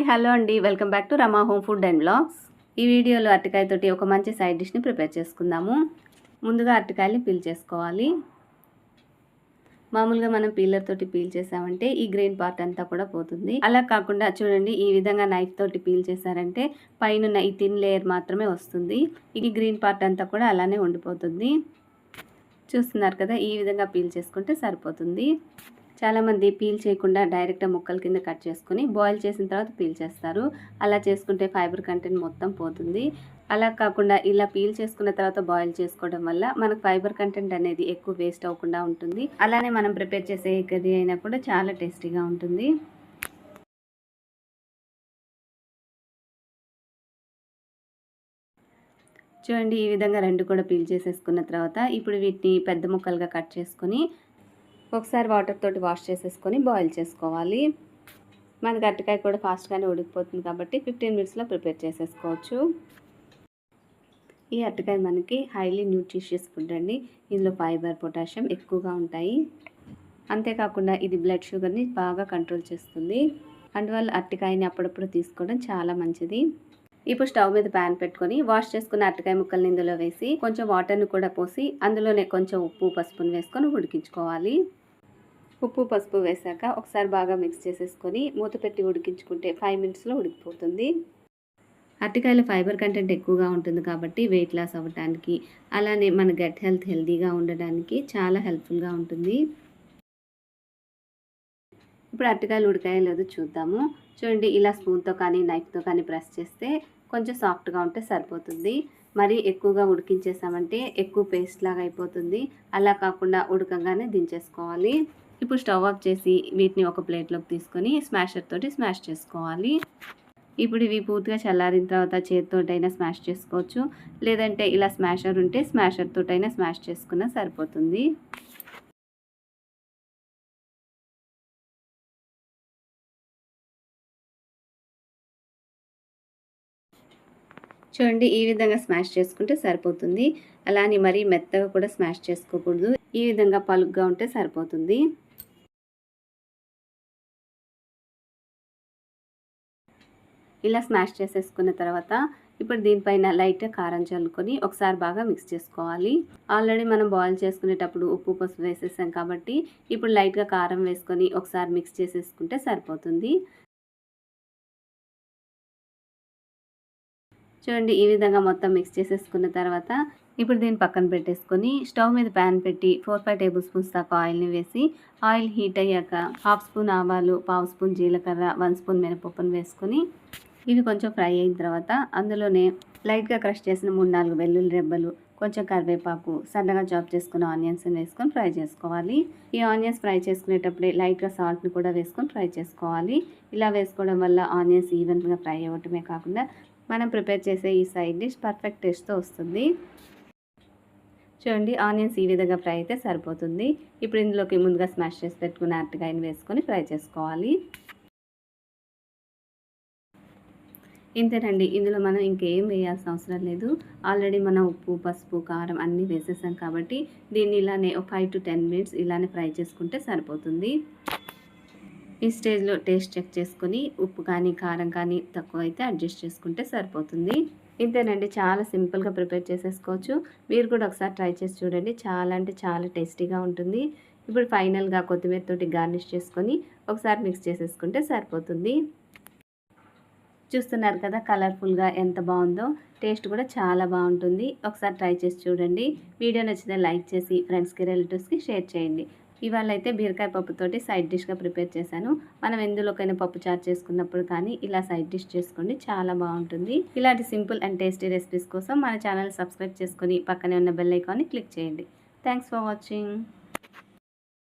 Hello అండి, welcome back to Rama home food and blogs. ఈ వీడియోలో అరటికాయతోటి ఒక మంచి సైడ్ డిష్ని ప్రిపేర్ చేసుకుందాము. ముందుగా అరటికాయని పీల్ చేసుకోవాలి. మామూలుగా మనం పీలర్ తోటి పీల్ చేసామంటే ఈ గ్రీన్ పార్ట్ అంతా కూడా పోతుంది. అలా కాకుండా చూడండి, ఈ విధంగా నైఫ్ తోటి పీల్ చేశారంటే పైన ఈ థిన్ లేయర్ మాత్రమే వస్తుంది. ఈ గ్రీన్ పార్ట్ అంతా కూడా అలానే ఉండిపోతుంది. చూస్తున్నారు కదా, ఈ విధంగా పీల్ చేసుకుంటే సరిపోతుంది. చాలామంది పీల్ చేయకుండా డైరెక్ట్ ముక్కల కింద కట్ చేసుకుని బాయిల్ చేసిన తర్వాత పీల్ చేస్తారు. అలా చేసుకుంటే ఫైబర్ కంటెంట్ మొత్తం పోతుంది. అలా కాకుండా ఇలా పీల్ చేసుకున్న తర్వాత బాయిల్ చేసుకోవడం వల్ల మనకు ఫైబర్ కంటెంట్ అనేది ఎక్కువ వేస్ట్ అవ్వకుండా ఉంటుంది. అలానే మనం ప్రిపేర్ చేసే కర్రీ అయినా కూడా చాలా టేస్టీగా ఉంటుంది. చూడండి, ఈ విధంగా రెండు కూడా పీల్ చేసేసుకున్న తర్వాత ఇప్పుడు వీటిని పెద్ద ముక్కలుగా కట్ చేసుకొని ఒకసారి వాటర్ తోటి వాష్ చేసేసుకొని బాయిల్ చేసుకోవాలి. మనకి అరటికాయ కూడా ఫాస్ట్గానే ఉడికిపోతుంది కాబట్టి 15 మినిట్స్లో ప్రిపేర్ చేసేసుకోవచ్చు. ఈ అరటికాయ మనకి హైలీ న్యూట్రిషియస్ ఫుడ్ అండి. ఇందులో ఫైబర్, పొటాషియం ఎక్కువగా ఉంటాయి. అంతేకాకుండా ఇది బ్లడ్ షుగర్ని బాగా కంట్రోల్ చేస్తుంది. అందువల్ల అరటికాయని అప్పుడప్పుడు తీసుకోవడం చాలా మంచిది. ఇప్పుడు స్టవ్ మీద ప్యాన్ పెట్టుకొని వాష్ చేసుకున్న అరటికాయ ముక్కల్ని ఇందులో వేసి కొంచెం వాటర్ని కూడా పోసి అందులోనే కొంచెం ఉప్పు, పసుపుని వేసుకొని ఉడికించుకోవాలి. ఉప్పు, పసుపు వేసాక ఒకసారి బాగా మిక్స్ చేసేసుకొని మూత పెట్టి ఉడికించుకుంటే 5 మినిట్స్లో ఉడికిపోతుంది. అరటికాయలో ఫైబర్ కంటెంట్ ఎక్కువగా ఉంటుంది కాబట్టి వెయిట్ లాస్ అవ్వడానికి, అలానే మన గట్ హెల్త్ హెల్తీగా ఉండడానికి చాలా హెల్ప్ఫుల్గా ఉంటుంది. ఇప్పుడు అరటికాయలు ఉడికాయో లేదో చూద్దాము. చూడండి, ఇలా స్పూన్తో కానీ నైఫ్తో కానీ ప్రెస్ చేస్తే కొంచెం సాఫ్ట్గా ఉంటే సరిపోతుంది. మరి ఎక్కువగా ఉడికించేసామంటే ఎక్కువ పేస్ట్ లాగా అయిపోతుంది. అలా కాకుండా ఉడకంగానే దించేసుకోవాలి. ఇప్పుడు స్టవ్ ఆఫ్ చేసి వీటిని ఒక ప్లేట్లోకి తీసుకొని స్మాషర్ తోటి స్మాష్ చేసుకోవాలి. ఇప్పుడు ఇవి పూర్తిగా చల్లారిన తర్వాత చేతితోటైనా స్మాష్ చేసుకోవచ్చు, లేదంటే ఇలా స్మాషర్ ఉంటే స్మాషర్ తోటైనా స్మాష్ చేసుకున్నా సరిపోతుంది. చూడండి, ఈ విధంగా స్మాష్ చేసుకుంటే సరిపోతుంది. అలానే మరీ మెత్తగా కూడా స్మాష్ చేసుకోకూడదు. ఈ విధంగా పలుగ్గా ఉంటే సరిపోతుంది. ఇలా స్మాష్ చేసేసుకున్న తర్వాత ఇప్పుడు దీనిపైన లైట్గా కారం చల్లుకొని ఒకసారి బాగా మిక్స్ చేసుకోవాలి. ఆల్రెడీ మనం బాయిల్ చేసుకునేటప్పుడు ఉప్పు, పసుపు వేసేసాం కాబట్టి ఇప్పుడు లైట్గా కారం వేసుకొని ఒకసారి మిక్స్ చేసేసుకుంటే సరిపోతుంది. చూడండి, ఈ విధంగా మొత్తం మిక్స్ చేసేసుకున్న తర్వాత ఇప్పుడు దీన్ని పక్కన పెట్టేసుకొని స్టవ్ మీద ప్యాన్ పెట్టి 4-5 టేబుల్ స్పూన్స్ దాకా ఆయిల్ని వేసి ఆయిల్ హీట్ అయ్యాక 1/2 స్పూన్ ఆవాలు, 1/2 స్పూన్ జీలకర్ర, 1 స్పూన్ మినపప్పును వేసుకొని ఇవి కొంచెం ఫ్రై అయిన తర్వాత అందులోనే లైట్గా క్రష్ చేసిన 3-4 వెల్లుల్లి రెబ్బలు, కొంచెం కరివేపాకు, సన్నగా చాప్ చేసుకున్న ఆనియన్స్ని వేసుకొని ఫ్రై చేసుకోవాలి. ఈ ఆనియన్స్ ఫ్రై చేసుకునేటప్పుడే లైట్గా సాల్ట్ని కూడా వేసుకొని ఫ్రై చేసుకోవాలి. ఇలా వేసుకోవడం వల్ల ఆనియన్స్ ఈవెన్గా ఫ్రై అవ్వటమే కాకుండా మనం ప్రిపేర్ చేసే ఈ సైడ్ డిష్ పర్ఫెక్ట్ టేస్ట్తో వస్తుంది. చూడండి, ఆనియన్స్ ఈ విధంగా ఫ్రై అయితే సరిపోతుంది. ఇప్పుడు ఇందులోకి ముందుగా స్మాష్ చేసి పెట్టుకున్న అరటికాయని వేసుకొని ఫ్రై చేసుకోవాలి. ఇంతేనండి, ఇందులో మనం ఇంకేం వేయాల్సిన అవసరం లేదు. ఆల్రెడీ మనం ఉప్పు, పసుపు, కారం అన్నీ వేసేసాం కాబట్టి దీన్ని ఇలానే ఒక 5 to 10 మినిట్స్ ఇలానే ఫ్రై చేసుకుంటే సరిపోతుంది. ఈ స్టేజ్లో టేస్ట్ చెక్ చేసుకొని ఉప్పు కానీ కారం కానీ తక్కువ అయితే అడ్జస్ట్ చేసుకుంటే సరిపోతుంది. ఇంతేనండి, చాలా సింపుల్గా ప్రిపేర్ చేసేసుకోవచ్చు. మీరు కూడా ఒకసారి ట్రై చేసి చూడండి. చాలా అంటే చాలా టేస్టీగా ఉంటుంది. ఇప్పుడు ఫైనల్గా కొత్తిమీర తోటి గార్నిష్ చేసుకొని ఒకసారి మిక్స్ చేసేసుకుంటే సరిపోతుంది. చూస్తున్నారు కదా, కలర్ఫుల్గా ఎంత బాగుందో. టేస్ట్ కూడా చాలా బాగుంటుంది. ఒకసారి ట్రై చేసి చూడండి. వీడియో నచ్చితే లైక్ చేసి ఫ్రెండ్స్కి, రిలేటివ్స్కి షేర్ చేయండి. ఇవాళ అయితే బీరకాయ పప్పుతోటి సైడ్ డిష్గా ప్రిపేర్ చేశాను. మనం ఎందులోకైనా పప్పు చారు చేసుకున్నప్పుడు కానీ ఇలా సైడ్ డిష్ చేసుకోండి, చాలా బాగుంటుంది. ఇలాంటి సింపుల్ అండ్ టేస్టీ రెసిపీస్ కోసం మన ఛానల్ సబ్స్క్రైబ్ చేసుకొని పక్కనే ఉన్న బెల్ ఐకాన్ని క్లిక్ చేయండి. Thanks for watching.